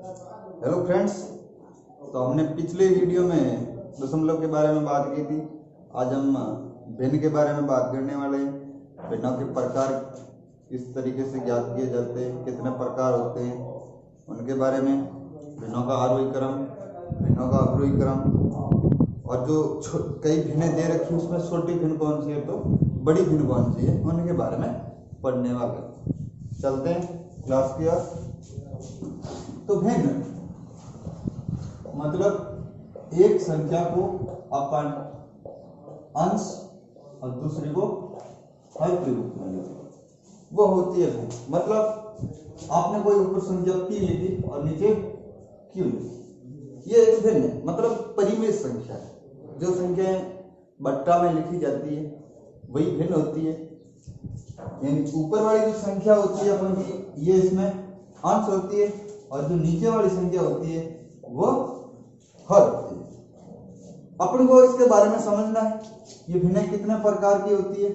Hello friends, तो हमने पिछले वीडियो में दशमलव के बारे में बात की थी। आज हम भिन्न के बारे में बात करने वाले हैं। भिन्नों के प्रकार किस तरीके से ज्ञात किए जाते हैं, कितने प्रकार होते हैं, उनके बारे में। भिन्नों का आरोही क्रम, भिन्नों का अवरोही क्रम, और जो कई भिन्नें दे रखी हैं उसमें छोटी भिन्न कौन सी है तो बड़ी भिन्न कौन सी है, उनके बारे में पढ़ने वाले। चलते हैं क्लास की ओर। तो भिन्न मतलब एक संख्या को अपन अंश और दूसरे को हर के रूप में लिखते, वो होती है भिन्न। मतलब आपने कोई ऊपर संख्या p लिखी और नीचे q लिखी, ये एक भिन्न है। मतलब परिमेय संख्या है। जो संख्या बट्टा में लिखी जाती है वही भिन्न होती है। यानी ऊपर वाली जो संख्या होती है अपन की, ये इसमें अंश होती है, और जो नीचे वाली संख्या होती है वो हर होती है। अपन को इसके बारे में समझना है, ये भिन्न कितने प्रकार की होती है,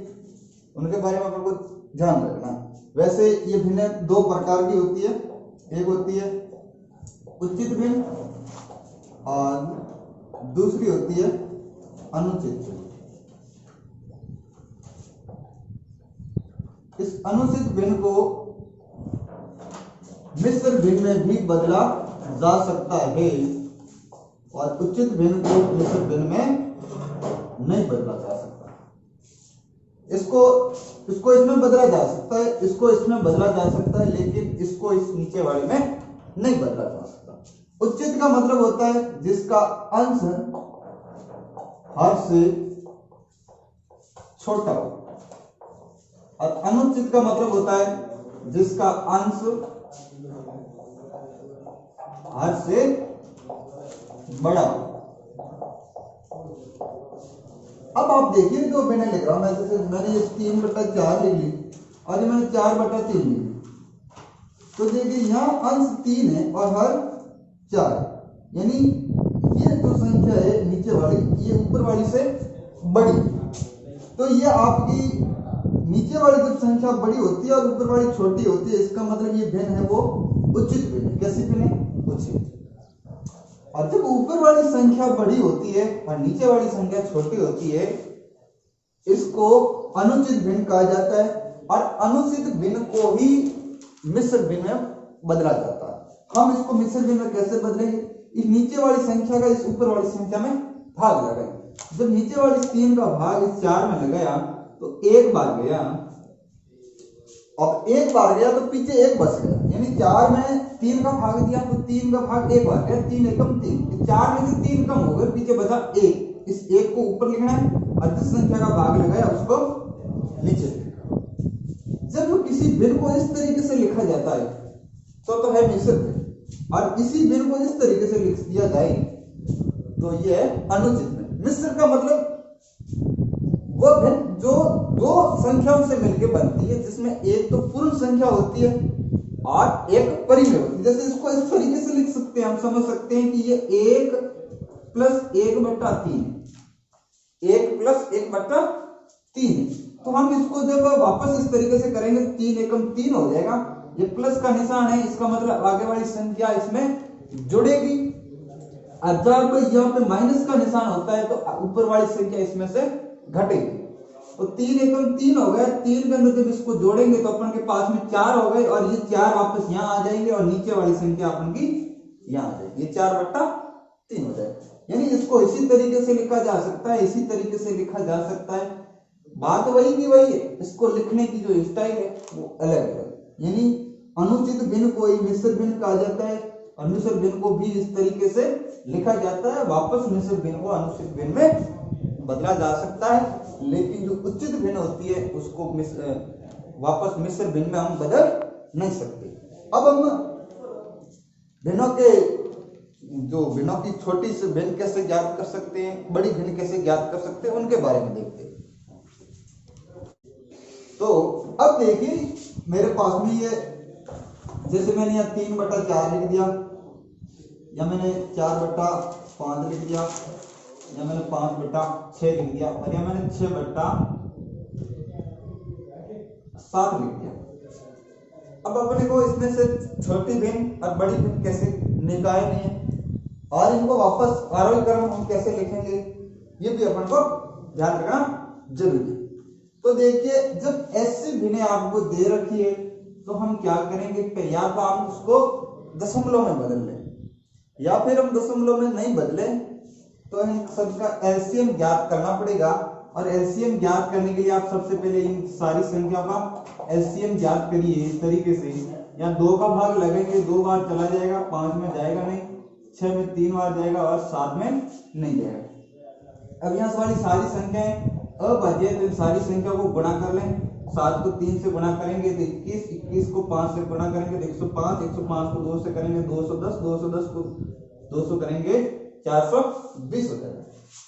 उनके बारे में अपन को ध्यान रखना है। वैसे ये भिन्न दो प्रकार की होती है। एक होती है उचित भिन्न और दूसरी होती है अनुचित भिन्न। इस अनुचित भिन्न को मिश्र भिन्न में भी बदला जा सकता है, और उचित भिन्न को मिश्र भिन्न में नहीं बदला जा सकता। इसको इसमें बदला जा सकता है, इसको इसमें बदला जा सकता है, लेकिन इसको इस नीचे वाले में नहीं बदला जा सकता। उचित का मतलब होता है जिसका अंश हर से छोटा हो, और अनुचित का मतलब होता है जिसका अंश हर से बड़ा। अब आप देखिए जो मैंने लिख रहा हूं, मैं जैसे मैंने ये 3/4 लिख ली और ये मैंने 4/3 लिख ली, तो देखिए यहाँ अंश 3 है और हर 4 है। यानी ये जो संख्या है नीचे वाली, ये ऊपर वाली से बड़ी। तो ये आपकी नीचे वाली जब संख्या बड़ी होती है और ऊपर वाली छोटी होती है, इसका मतलब ये भिन्न है वो उचित भिन्न है। कैसी भिन्न है? उचित। और जब ऊपर वाली संख्या बड़ी होती है और नीचे वाली संख्या छोटी होती है, इसको अनुचित भिन्न कहा जाता है। और अनुचित भिन्न को ही मिश्र भिन्न में बदला जाता है। हम इसको मिश्र भिन्न में कैसे बदलेंगे? इस नीचे वाली संख्या का इस ऊपर वाली संख्या में भाग लगाएंगे। जब नीचे वाली 3 का भाग इस 4 में लगाया तो 1 बार गया, और 1 बार गया तो पीछे 1 बच गया। यानी 4 में 3 का भाग दिया तो 3 का भाग 1 बार गया, 3 एकम 3। 4 में से 3 कम हो गए, पीछे बचा 1। इस 1 को ऊपर लिखना है और जिस संख्या का भाग लगाया उसको नीचे लिखना। जब किसी भिन्न को इस तरीके से लिखा जाता है तो है मिश्र भिन्न, और इसी भिन्न को इस तरीके से लिख दिया जाए तो यह है अनुचित भिन्न। मिश्र का मतलब वो भिन्न जो दो संख्याओं से मिलकर बनती है, जिसमें एक तो पूर्ण संख्या होती है और एक परिमेय होती है। जैसे इसको इस तरीके से लिख सकते हैं, हम समझ सकते हैं कि ये 1 + 1/3, 1 + 1/3। तो हम इसको जब वापस इस तरीके से करेंगे, 3 एकम 3 हो जाएगा। ये प्लस का निशान है, इसका मतलब आगे वाली संख्या इसमें जुड़ेगी। और जब यहाँ पे माइनस का निशान होता है तो ऊपर वाली संख्या इसमें से घटेगी। तो 3 एकम 3 हो गए। 3 के अंदर जब इसको जोड़ेंगे तो अपन के पास में 4 हो गए, और ये 4 वापस यहाँ आ जाएंगे, और नीचे वाली संख्या अपन की यहाँ आ जाएगी। ये 4/3 हो जाएगा। यानी इसको इसी तरीके से लिखा जा सकता है, इसी तरीके से लिखा जा सकता है। बात वही की वही है, इसको लिखने की जो स्टाइल है वो अलग है। यानी अनुचित भिन्न को ही मिश्र भिन्न कहा जाता है, और मिश्र भिन्न को भी इस तरीके से लिखा जाता है। वापस मिश्र भिन्न को अनुचित भिन्न में बदला जा सकता है, लेकिन जो उचित भिन्न होती है उसको वापस मिश्र भिन्न में हम बदल नहीं सकते। अब हम भिन्नों के जो भिन्नों की छोटी से भिन्न कैसे ज्ञात कर सकते हैं, बड़ी भिन्न कैसे ज्ञात कर सकते हैं, उनके बारे में देखते हैं। तो अब देखिए मेरे पास में ये, जैसे मैंने यहाँ 3/4 लिख दिया, या मैंने 4/5 लिख दिया, या मैंने 5/6 लिख दिया, और या मैंने 6/7 लिख दिया। अब अपने को इसमें से छोटी भिन्न और बड़ी भिन्न कैसे निकाय नहीं है। और इनको वापस आरोही क्रम हम कैसे लिखेंगे ये भी अपन को ध्यान रखना जरूरी है। तो देखिए जब ऐसी भिन्नें आपको दे रखी है तो हम क्या करेंगे, या तो हम उसको दशमलव में बदल लें, या फिर हम दशमलव में नहीं बदले तो इन सबका एलसीएम ज्ञात करना पड़ेगा। और एलसीएम ज्ञात करने के लिए आप सबसे पहले इन सारी संख्याओं का एलसीएम ज्ञात करिए इस तरीके से। यहाँ 2 का भाग लगेंगे, 2 बार चला जाएगा, 5 में जाएगा नहीं, 6 में 3 बार जाएगा और 7 में नहीं जाएगा। अब यहाँ वाली सारी संख्याएं अभाज्य है तो इन सारी संख्या को गुणा कर लें। 7 को 3 से गुणा करेंगे तो 21, 21 को 5 से गुणा करेंगे तो 105, 105 को 2 से करेंगे 210, 210 को 200 करेंगे 420 हो जाएगा।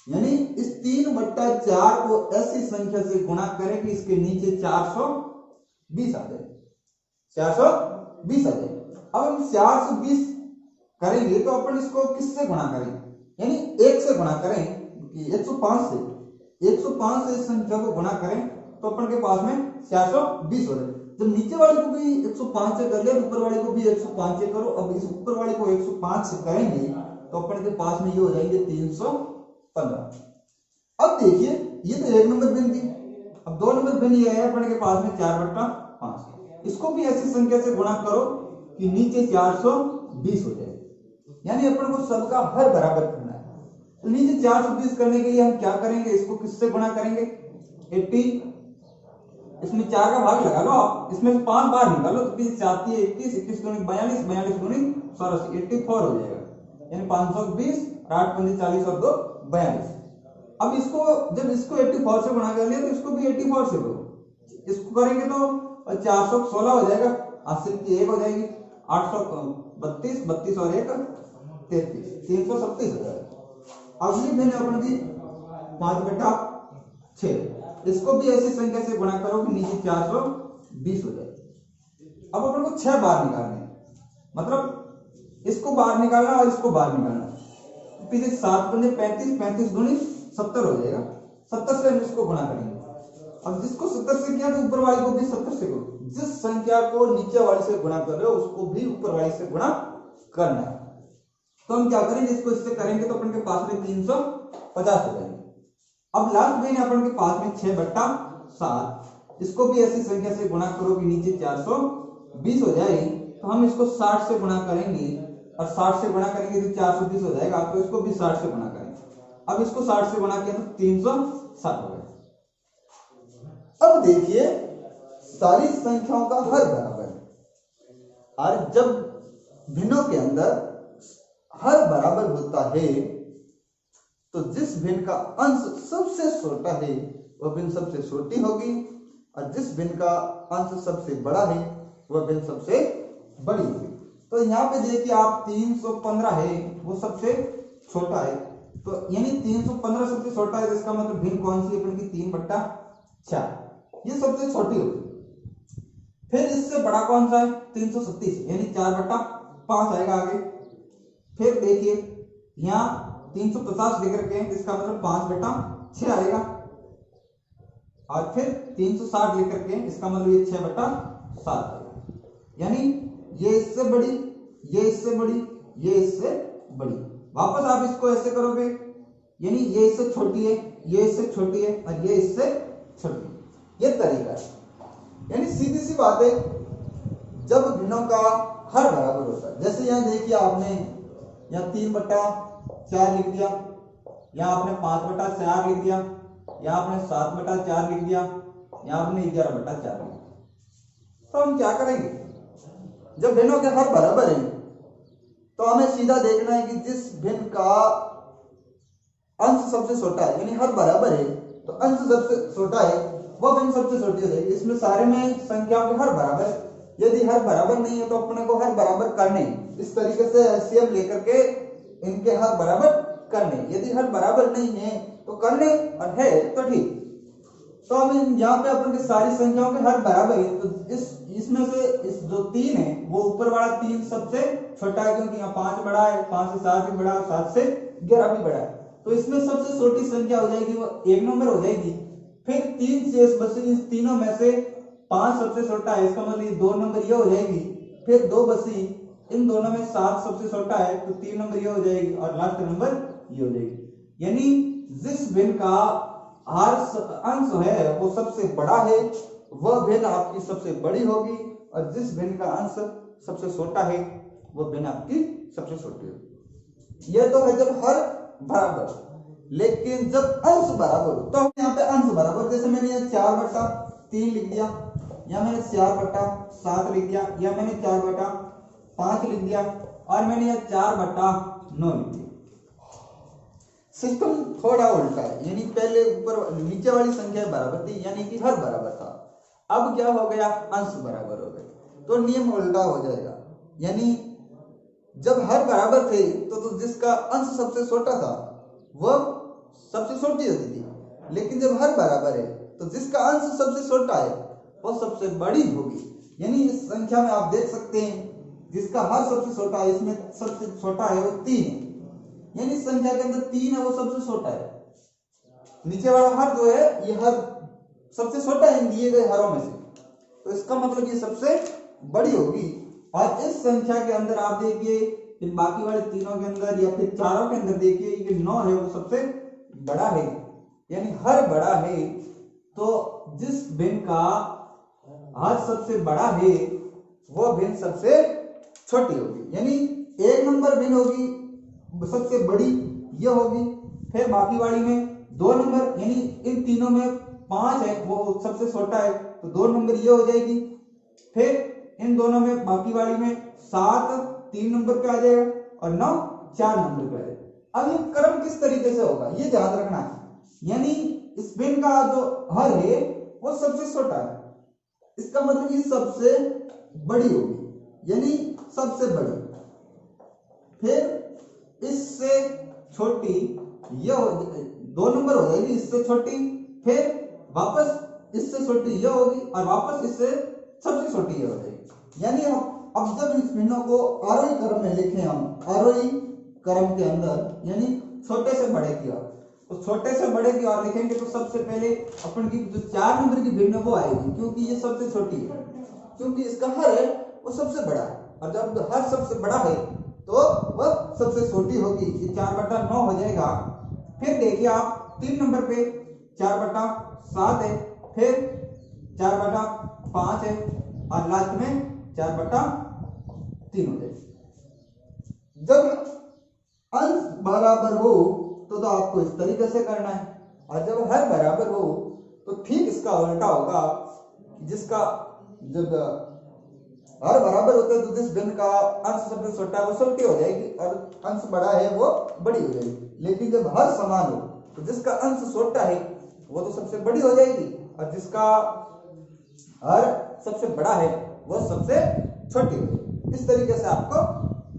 यानी इस 3/4 को ऐसी संख्या से गुणा करें कि इसके नीचे 420 आ जाए, 420 आ जाए। अब हम 420 करेंगे तो अपन इसको किससे गुणा करें, यानी 1 से गुणा करें, 105 से 105 से इस संख्या को गुणा करें तो अपन के पास में 420 हो जाए। जब नीचे वाले को भी 105 से कर लिया, ऊपर वाले को भी 105 से करो। अब इस ऊपर वाले को 105 से करेंगे तो अपन के पास में ये हो जाएंगे 315। अब देखिए ये तो 1 नंबर भिन्न थी, अब 2 नंबर भिन्न ये है अपन के पास में 4/5। इसको भी ऐसी संख्या से गुणा करो कि नीचे 420 हो जाए, यानी अपन को सबका हर बराबर करना है। तो नीचे 420 करने के लिए हम क्या करेंगे, इसको किससे गुणा करेंगे, 80, इसमें 4 का भाग लगा लो आप, इसमें से 5 बार निकालो तो 20 जाती है 21, 21 दूनी 42, 42 दूनी 84, 84 हो जाएगा। यानी 520, 8 पंजे 40 और 2 42। अब इसको जब इसको 84 से गुणा कर लिया तो इसको भी 84 से करो। इसको करेंगे तो 416 हो जाएगा, 80 की 1 हो जाएगी, 832, 32 और 1 33, 337 हो जाएगा। अगली भिन्न अपन की 5/6, इसको भी ऐसी संख्या से गुणा करो कि नीचे 420 हो जाए। अब अपन को 6 बार निकालने हैं, मतलब इसको बाहर निकालना और इसको बाहर निकालना। पीछे 7 पंजे 35, 35 दूनी 70 हो जाएगा, 70 से हम इसको गुणा करेंगे। अब जिसको 70 से किया तो ऊपर वाली को भी 70 से करो। जिस संख्या को नीचे वाली से गुणा कर रहे हो उसको भी ऊपर वाली से गुणा करना है। तो हम क्या करेंगे, इसको इससे करेंगे तो अपन के पास में 350 हो जाएंगे। अब लास्ट में अपन के पास में 6/7, इसको भी ऐसी संख्या से गुणा करो कि नीचे 420 हो जाए। तो हम इसको 60 से गुणा करेंगे और 60 से गुणा करेंगे तो 420 हो जाएगा, तो इसको भी 60 से गुणा करेंगे। अब इसको 60 से गुणा किया तो 360 हो गया। अब देखिए सारी संख्याओं का हर बराबर है, और जब भिन्नों के अंदर हर बराबर होता है तो जिस भिन्न का अंश सबसे छोटा है वह भिन्न सबसे छोटी होगी, और जिस भिन्न का अंश सबसे बड़ा है वह भिन्न सबसे बड़ी होगी। तो यहाँ पे देखिए आप 315 है वो सबसे छोटा है, तो यानी 315 सबसे छोटा है, तो इसका मतलब भिन्न कौन सी है, अपन की 3/4, ये सबसे छोटी होगी। फिर इससे बड़ा कौन सा है, 337, यानी 4/5 आएगा आगे। फिर देखिए यहाँ 350 लेकर के इसका मतलब 5/6 आएगा, और फिर 360 लेकर के इसका मतलब ये 6/7 आएगा। यानी ये इससे बड़ी, ये इससे बड़ी, ये इससे बड़ी। वापस आप इसको ऐसे करोगे, यानी ये इससे छोटी है, ये इससे छोटी है और ये इससे छोटी, ये तरीका है। यानी सीधी सी बात है, जब भिन्नों का हर बराबर होता है। जैसे यहाँ देखिए आपने यहाँ 3/4 लिख दिया, यहाँ आपने 5/4 लिख दिया, यहाँ आपने 7/4 लिख दिया, यहाँ आपने 11/4 लिख दिया। तो हम क्या करेंगे, जब भिन्नों के हर बराबर है तो हमें सीधा देखना है कि जिस भिन्न का अंश सबसे छोटा है, यानी हर बराबर है तो अंश सबसे छोटा है वह भिन्न सबसे छोटी हो जाएगी। इसमें सारे में संख्याओं के हर बराबर है, यदि हर बराबर नहीं है तो अपने को हर बराबर करने, इस तरीके से एलसीएम लेकर के इनके हर बराबर करने। यदि हर बराबर नहीं है तो करने, और है तो ठीक। तो हम यहाँ पे अपन की सारी संख्याओं के हर बराबर है, तो इसमें से इस जो 3 है वो ऊपर वाला 3 सबसे छोटा है, क्योंकि यहाँ 5 बड़ा है, 5 से 7 भी बड़ा है, 7 से 11 भी बड़ा है। तो इसमें सबसे छोटी संख्या हो जाएगी वो 1 नंबर हो जाएगी। फिर 3 शेष बचे, इस तीनों में से 5 सबसे छोटा है, इसका मतलब 2 नंबर ये हो जाएगी। फिर 2 बची इन दोनों में 7 सबसे छोटा है तो 3 नंबर ये हो जाएगी और लास्ट नंबर ये हो जाएगी। यानी जिस भिन्न का हर अंश है वो सबसे बड़ा है वह भिन्न आपकी सबसे बड़ी होगी, और जिस भिन्न का अंश सबसे छोटा है वह भिन्न आपकी सबसे छोटी होगी। यह तो है जब हर बराबर, लेकिन जब अंश बराबर हो तो यहाँ पे अंश बराबर, जैसे मैंने ये 4/3 लिख दिया, या मैंने 4/7 लिख दिया, या मैंने 4/5 लिख दिया, और मैंने यह 4/9 लिख दिया। सिस्टम थोड़ा उल्टा है, यानी पहले ऊपर नीचे वाली संख्या बराबर थी यानी कि हर बराबर था, अब क्या हो गया, अंश बराबर हो गए, तो नियम उल्टा हो जाएगा। यानी जब हर बराबर थे तो जिसका अंश सबसे छोटा था वह सबसे छोटी होती थी, लेकिन जब हर बराबर है तो जिसका अंश सबसे छोटा है वह सबसे बड़ी होगी। यानी इस संख्या में आप देख सकते हैं जिसका हर सबसे छोटा है, इसमें सबसे छोटा है वो 3 है, यानी इस संख्या के अंदर 3 है वो सबसे छोटा है। नीचे वाला हर जो है ये हर सबसे छोटा है इन दिए गए हरों में से, तो इसका मतलब ये सबसे बड़ी होगी। और इस संख्या के अंदर आप देखिए इन बाकी वाले तीनों के अंदर या फिर चारों के अंदर देखिए ये 9 है वो सबसे बड़ा है, यानी हर बड़ा है, तो जिस भिन्न का हर सबसे बड़ा है वो भिन्न सबसे छोटी होगी। यानी 1 नंबर भिन्न होगी सबसे बड़ी ये होगी, फिर बाकी वाली में 2 नंबर यानी इन तीनों में 5 है वो सबसे छोटा है तो 2 नंबर ये हो जाएगी, फिर इन दोनों में बाकी वाली में 7 3 नंबर पे आ जाएगा और 9 4 नंबर पे आ जाएगा। अब ये क्रम किस तरीके से होगा ये ध्यान रखना है, यानी इस भिन्न का जो हर है वो सबसे छोटा है, इसका मतलब ये सबसे बड़ी होगी, यानी सबसे बड़ी, फिर इससे छोटी ये 2 नंबर हो जाएगी, इससे छोटी, फिर वापस इससे छोटी ये होगी और वापस इससे सबसे छोटी ये हो जाएगी। यानी अब जब इस भिन्नों को आरोही क्रम में लिखें हम, आरोही क्रम के अंदर यानी छोटे से बड़े की ओर, तो छोटे से बड़े की ओर लिखेंगे तो सबसे पहले अपन की जो 4 नंबर की भिन्न वो आएगी, क्योंकि ये सबसे छोटी है, क्योंकि इसका हर है वो सबसे बड़ा है, और जब हर सबसे बड़ा है तो वह सबसे छोटी होगी, ये 4/9 हो जाएगा। फिर देखिए आप 3 नंबर पे 4/7 है, फिर 4/5 है और लास्ट में 4/3 हो जाएगा। जब अंश बराबर हो तो आपको इस तरीके से करना है, और जब हर बराबर हो तो ठीक इसका उल्टा होगा, जिसका जब हर बराबर होता है तो जिस भिन्न का अंश सबसे छोटा है वो छोटी हो जाएगी और अंश बड़ा है वो बड़ी हो जाएगी, लेकिन जब हर समान हो तो जिसका अंश छोटा है वो तो सबसे बड़ी हो जाएगी और जिसका हर सबसे बड़ा है वो सबसे छोटी हो जाएगी। इस तरीके से आपको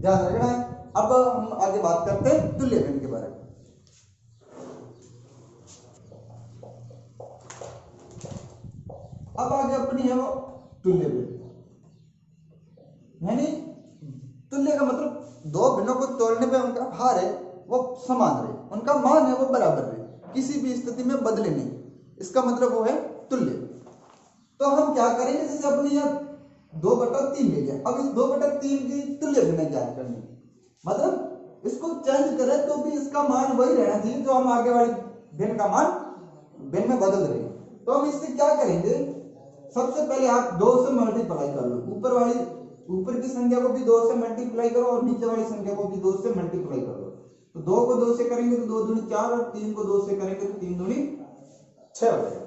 ध्यान रखना है। अब हम आगे बात करते हैं तुल्य भिन्न के बारे में। अब आगे अपनी है वो तुल्य भिन्न, यानी तुल्य का मतलब 2 भिन्नों को तोड़ने पे उनका भार है वो समान रहे, उनका मान है वो बराबर रहे, किसी भी स्थिति में बदले नहीं, इसका मतलब वो है तुल्य। तो हम क्या करेंगे, जैसे अपने यहाँ 2/3 ले लिया, अब इस 2/3 की तुल्य भिन्न ज्ञात करनी, मतलब इसको चेंज करें तो भी इसका मान वही रहना चाहिए जो हम आगे वाली भिन्न का मान भिन्न में बदल रहे हैं। तो हम इससे क्या करेंगे, सबसे पहले आप 2 से मल्टीप्लाई कर लो, ऊपर की संख्या को भी 2 से मल्टीप्लाई करो और नीचे वाली संख्या को भी 2 से मल्टीप्लाई कर लो। तो 2 को 2 से करेंगे तो 2 दूनी 4 और 3 को 2 से करेंगे तो 3 दूनी 6 हो जाएगा।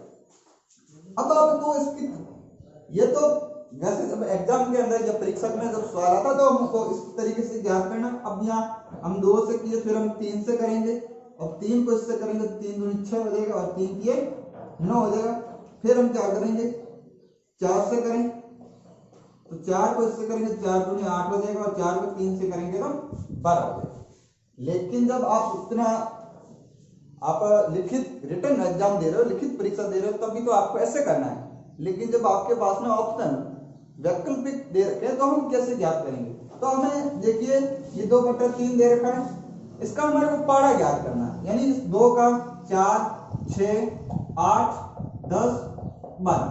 अब आपको इसकी ये तो वैसे जब एग्जाम के अंदर जब परीक्षा में जब सवाल आता तो हमको इस तरीके से ज्ञात करना। अब यहाँ हम 2 से किए, फिर हम 3 से करेंगे और 3 को इससे करेंगे तो 3 दूनी 6 हो जाएगा और 3 किए 9 हो जाएगा। फिर हम क्या करेंगे, 4 से करें तो 4 को इससे करेंगे 4 दूनी 8 हो जाएगा और 4 को 3 से करेंगे तो 12 हो जाएगा। लेकिन जब आप उतना आप लिखित रिटर्न एग्जाम दे रहे हो, लिखित परीक्षा दे रहे हो, तभी तो आपको ऐसे करना है। लेकिन जब आपके पास में ऑप्शन वैकल्पिक दे रखे हैं तो हम कैसे ज्ञात करेंगे, तो हमें देखिए ये 2/3 दे रखा है, इसका हमारे को पाड़ा ज्ञात करना है, यानी इस 2 का 4 6 8 10 12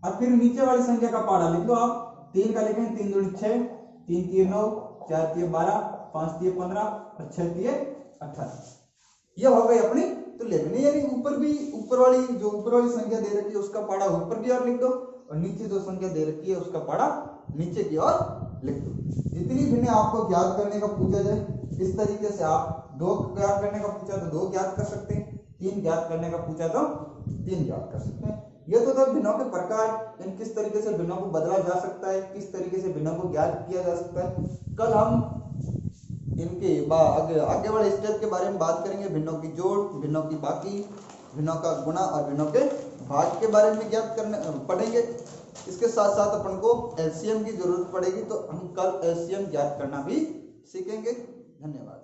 और फिर नीचे वाली संख्या का पाड़ा लिख दो आप। 3 का लिखेंगे 3 दूनी 6, 3 3 9, 4 तिये 12, 5 तिये 15 और 6 तिये 18। ये हो गई अपनी तुल्य भिन्नी। यानी ऊपर वाली संख्या दे रखी है उसका पाड़ा ऊपर की ओर लिख दो और नीचे जो संख्या दे रखी है उसका पाड़ा नीचे की ओर लिख दो। जितनी भिन्ने आपको ज्ञात करने का पूछा जाए इस तरीके से आप 2 ज्ञात करने का पूछा तो 2 ज्ञात कर सकते हैं, 3 ज्ञात करने का पूछा तो 3 ज्ञात कर सकते हैं। ये तो था भिन्नों के प्रकार, यानी किस तरीके से भिन्नों को बदला जा सकता है, किस तरीके से भिन्नों को ज्ञात किया जा सकता है। कल हम इनके आगे वाले स्टेप के बारे में बात करेंगे, भिन्नों की जोड़, भिन्नों की बाकी, भिन्नों का गुणा और भिन्नों के भाग के बारे में ज्ञात करने पढ़ेंगे। इसके साथ साथ अपन को एलसीएम की जरूरत पड़ेगी, तो हम कल एलसीएम ज्ञात करना भी सीखेंगे। धन्यवाद।